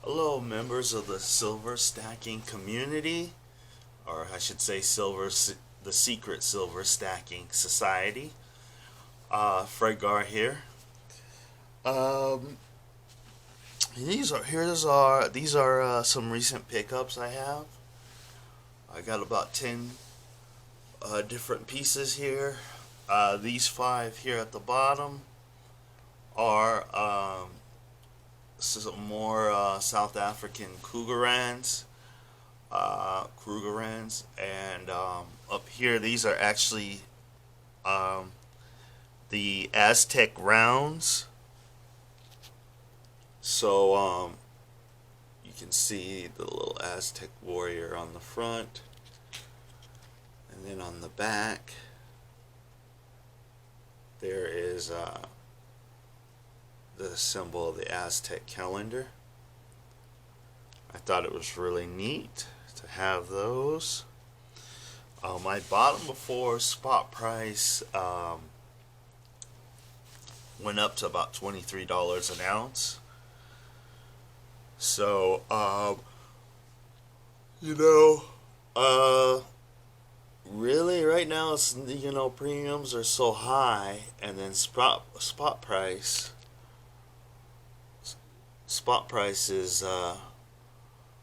Hello, members of the silver stacking community, or I should say, the secret silver stacking society. Fredgar here. Um, these are some recent pickups I have. I got about 10 different pieces here. These five here at the bottom are some more South African Krugerrands, and up here these are actually um, the Aztec rounds. So you can see the little Aztec warrior on the front, and then on the back there is the symbol of the Aztec calendar. I thought it was really neat to have those. I bought them before spot price went up to about $23 an ounce. So, you know, really right now it's, premiums are so high, and then spot price is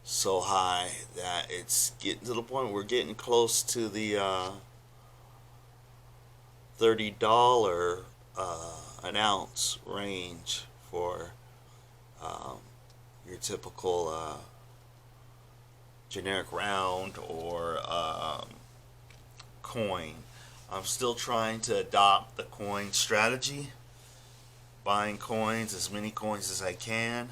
so high that it's getting to the point we're getting close to the $30 an ounce range for um, your typical generic round or coin. I'm still trying to adopt the coin strategy, buying coins, as many coins as I can.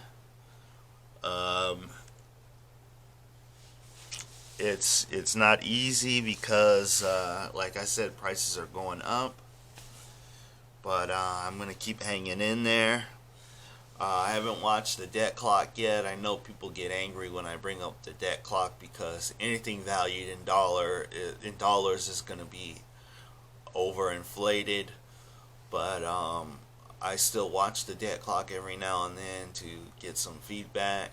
It's not easy because, like I said, prices are going up. But I'm gonna keep hanging in there. I haven't watched the debt clock yet. I know people get angry when I bring up the debt clock because anything valued in dollars is gonna be overinflated. But I still watch the debt clock every now and then to get some feedback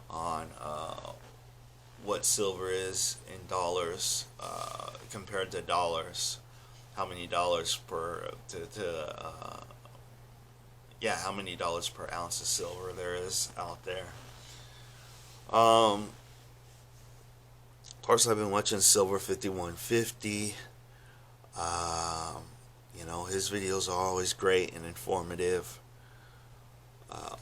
on what silver is in dollars compared to dollars. How many dollars how many dollars per ounce of silver there is out there. Of course, I've been watching Silver 5150. His videos are always great and informative.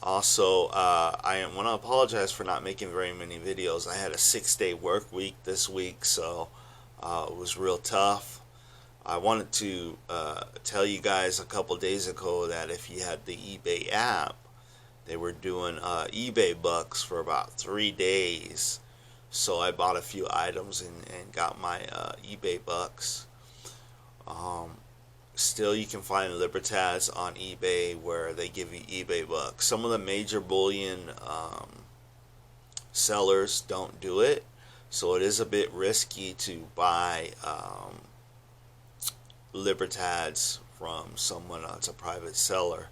Also, I want to apologize for not making very many videos. I had a 6-day work week this week, so it was real tough. I wanted to tell you guys a couple days ago that if you had the eBay app, they were doing eBay bucks for about 3 days. So I bought a few items and got my eBay bucks. Still, you can find Libertads on eBay where they give you eBay bucks. Some of the major bullion sellers don't do it, so it is a bit risky to buy Libertads from someone that's a private seller.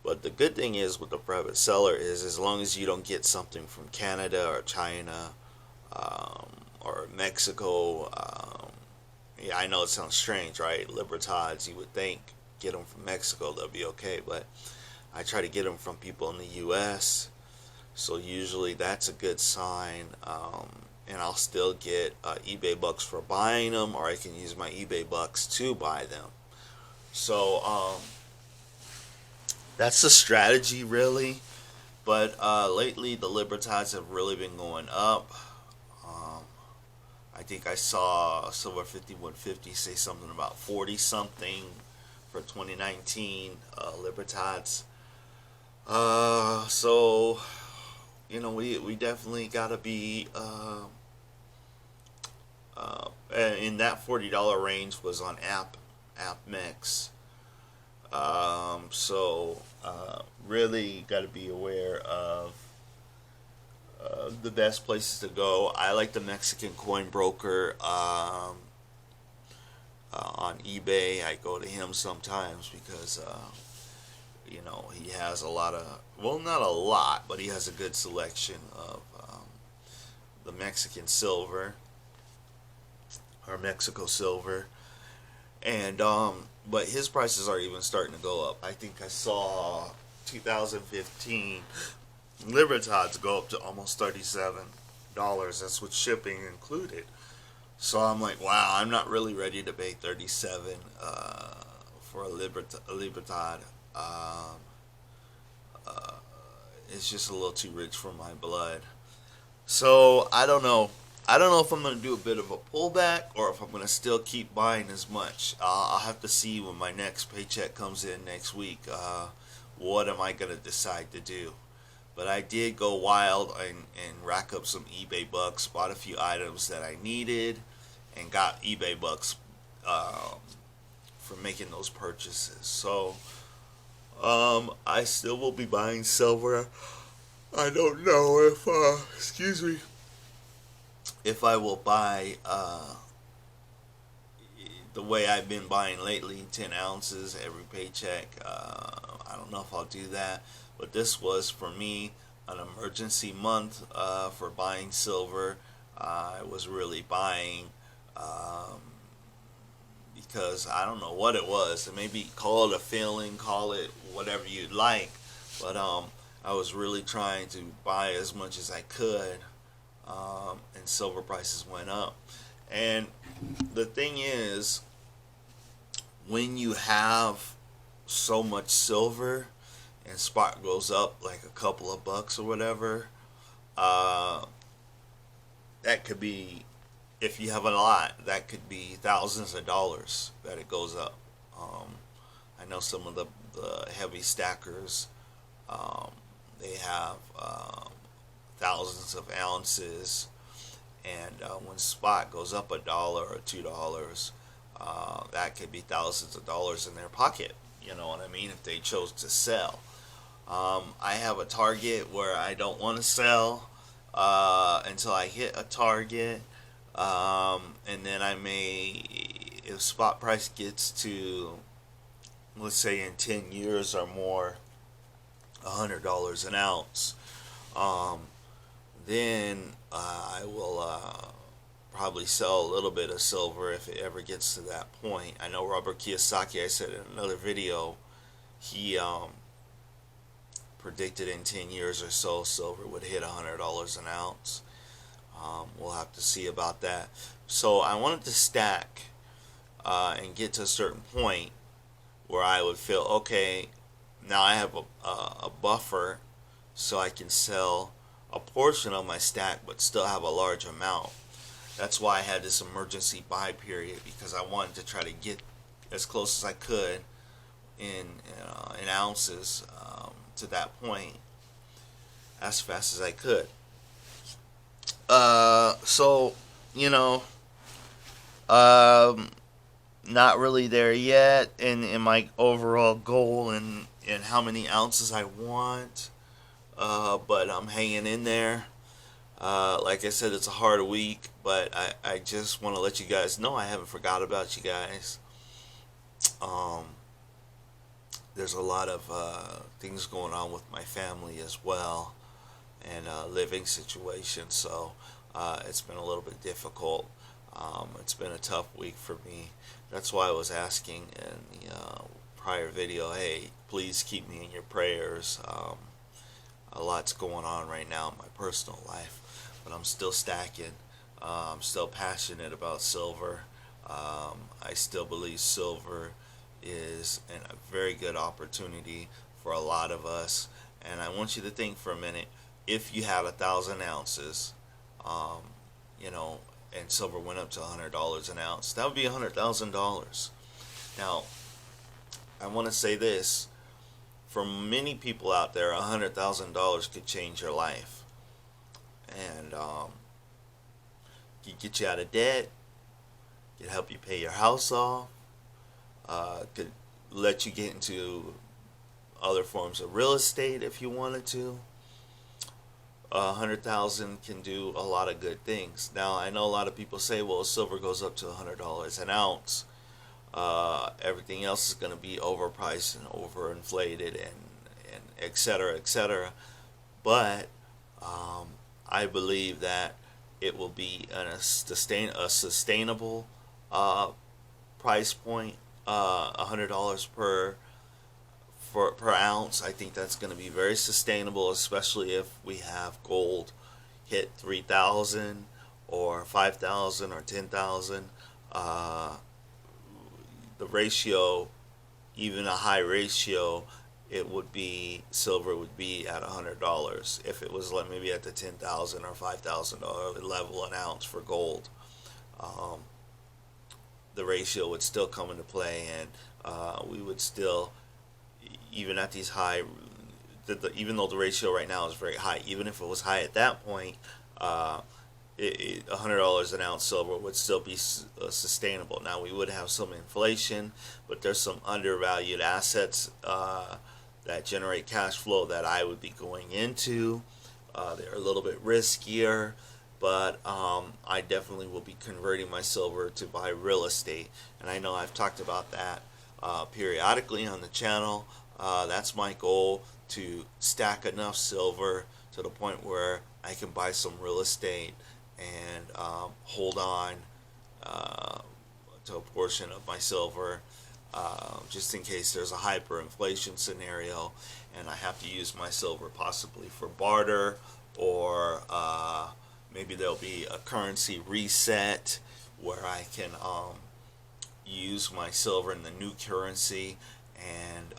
But the good thing is with the private seller is as long as you don't get something from Canada or China or Mexico. Yeah, I know it sounds strange, right? Libertads, you would think, get them from Mexico, they'll be okay. But I try to get them from people in the U.S., so usually that's a good sign. And I'll still get eBay bucks for buying them, or I can use my eBay bucks to buy them. So that's the strategy, really. But lately, the Libertads have really been going up. I think I saw Silver 5150 say something about 40 something for 2019 Libertads. So we definitely gotta be in that $40 range was on AppMex. Really got to be aware of the best places to go. I like the Mexican coin broker on eBay. I go to him sometimes because You know, he has a lot of, well, not a lot, but he has a good selection of the Mexican silver or Mexico silver, and but his prices are even starting to go up. I think I saw 2015 Libertads go up to almost $37. That's with shipping included. So I'm like, wow, I'm not really ready to pay 37 for a Libertad. Um, uh, it's just a little too rich for my blood. So I don't know. I don't know if I'm going to do a bit of a pullback or if I'm going to still keep buying as much. I'll have to see when my next paycheck comes in next week. What am I going to decide to do? But I did go wild and rack up some eBay bucks. Bought a few items that I needed and got eBay bucks um, for making those purchases. So I still will be buying silver. I don't know if, excuse me, if I will buy the way I've been buying lately, 10 ounces every paycheck. I don't know if I'll do that, but this was for me an emergency month for buying silver. I was really buying because I don't know what it was. Maybe call it a feeling, call it whatever you'd like, but I was really trying to buy as much as I could, and silver prices went up. And the thing is, when you have so much silver and spot goes up like a couple of bucks or whatever, uh, that could be, if you have a lot, that could be thousands of dollars that it goes up. I know some of the heavy stackers, um, they have thousands of ounces, and when spot goes up $1 or $2, that could be thousands of dollars in their pocket. You know what I mean? If they chose to sell. I have a target where I don't want to sell until I hit a target, and then I may, if spot price gets to, let's say in 10 years or more, $100 an ounce, um, then I will probably sell a little bit of silver if it ever gets to that point. I know Robert Kiyosaki, I said in another video, he predicted in 10 years or so silver would hit $100 an ounce. We'll have to see about that. So I wanted to stack and get to a certain point where I would feel, okay, now I have a buffer so I can sell a portion of my stack but still have a large amount. That's why I had this emergency buy period, because I wanted to try to get as close as I could in ounces to that point as fast as I could. So, you know, um, not really there yet in my overall goal and how many ounces I want, but I'm hanging in there. Like I said, it's a hard week, but I just want to let you guys know I haven't forgot about you guys. Um, there's a lot of things going on with my family as well, and living situation, so it's been a little bit difficult. It's been a tough week for me. That's why I was asking in the prior video, hey, please keep me in your prayers. A lot's going on right now in my personal life, but I'm still stacking. I'm still passionate about silver. I still believe silver is a very good opportunity for a lot of us. And I want you to think for a minute, if you had 1,000 ounces, um, you know, and silver went up to $100 an ounce, that would be $100,000. Now, I want to say this. For many people out there, $100,000 could change your life. And could get you out of debt, could help you pay your house off, could let you get into other forms of real estate if you wanted to. 100,000 can do a lot of good things. Now, I know a lot of people say, well, silver goes up to $100 an ounce. Everything else is going to be overpriced and overinflated and et cetera, et cetera. But I believe that it will be a sustainable price point, $100 per ounce. I think that's going to be very sustainable, especially if we have gold hit 3,000 or 5,000 or 10,000. The ratio, even a high ratio, it would be, silver would be at $100 if it was like maybe at the 10,000 or $5,000 level an ounce for gold. Um, the ratio would still come into play, and we would still, even at these high, even though the ratio right now is very high, even if it was high at that point, $100 an ounce silver would still be sustainable. Now we would have some inflation, but there's some undervalued assets that generate cash flow that I would be going into. They're a little bit riskier, but I definitely will be converting my silver to buy real estate, and I know I've talked about that periodically on the channel. That's my goal, to stack enough silver to the point where I can buy some real estate and hold on to a portion of my silver, just in case there's a hyperinflation scenario and I have to use my silver possibly for barter, or maybe there'll be a currency reset where I can use my silver in the new currency and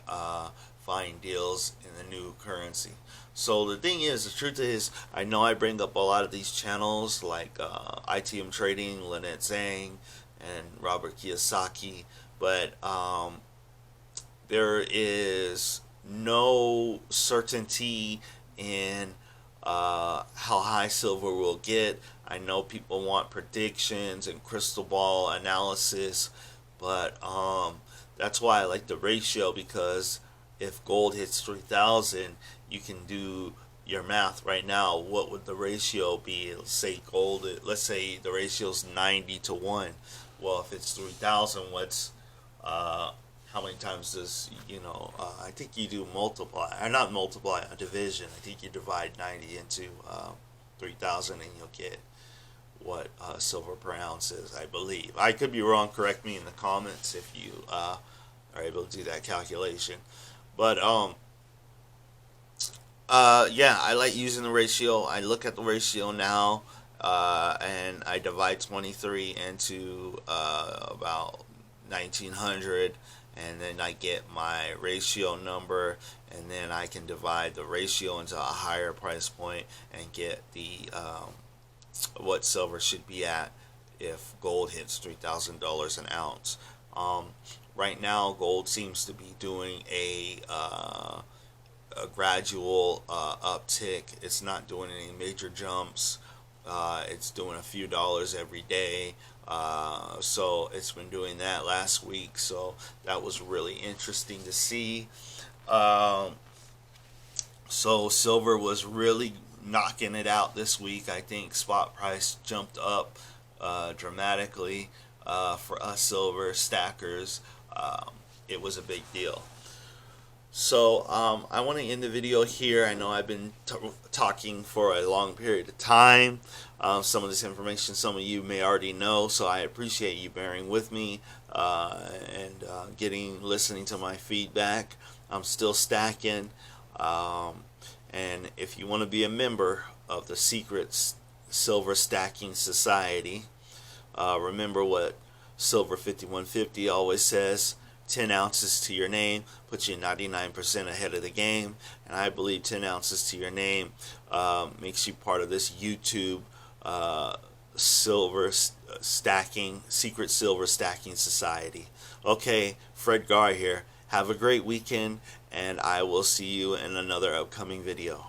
find deals in the new currency. So the thing is, the truth is, I know I bring up a lot of these channels like ITM Trading, Lynette Zhang, and Robert Kiyosaki, but there is no certainty in how high silver will get. I know people want predictions and crystal ball analysis, but that's why I like the ratio, because if gold hits 3,000, you can do your math right now. What would the ratio be? Let's say gold, let's say the ratio is 90-1. Well, if it's 3,000, what's how many times does, I think you do multiply, or not multiply, a division. I think you divide 90 into 3,000 and you'll get what silver per ounce is, I believe. I could be wrong. Correct me in the comments if you are able to do that calculation. But yeah, I like using the ratio. I look at the ratio now, and I divide 23 into about 1900, and then I get my ratio number, and then I can divide the ratio into a higher price point and get the what silver should be at if gold hits $3,000 an ounce. Right now, gold seems to be doing a gradual uptick. It's not doing any major jumps. It's doing a few dollars every day. So it's been doing that last week. So that was really interesting to see. So silver was really knocking it out this week. I think spot price jumped up dramatically for us silver stackers. It was a big deal. So I want to end the video here. I know I've been talking for a long period of time. Some of this information some of you may already know, so I appreciate you bearing with me and listening to my feedback. I'm still stacking, and if you want to be a member of the Secret Silver Stacking Society, remember what Silver 5150 always says: 10 ounces to your name puts you 99% ahead of the game, and I believe 10 ounces to your name makes you part of this YouTube silver stacking, Secret Silver Stacking Society. Okay, Fred Gar here. Have a great weekend, and I will see you in another upcoming video.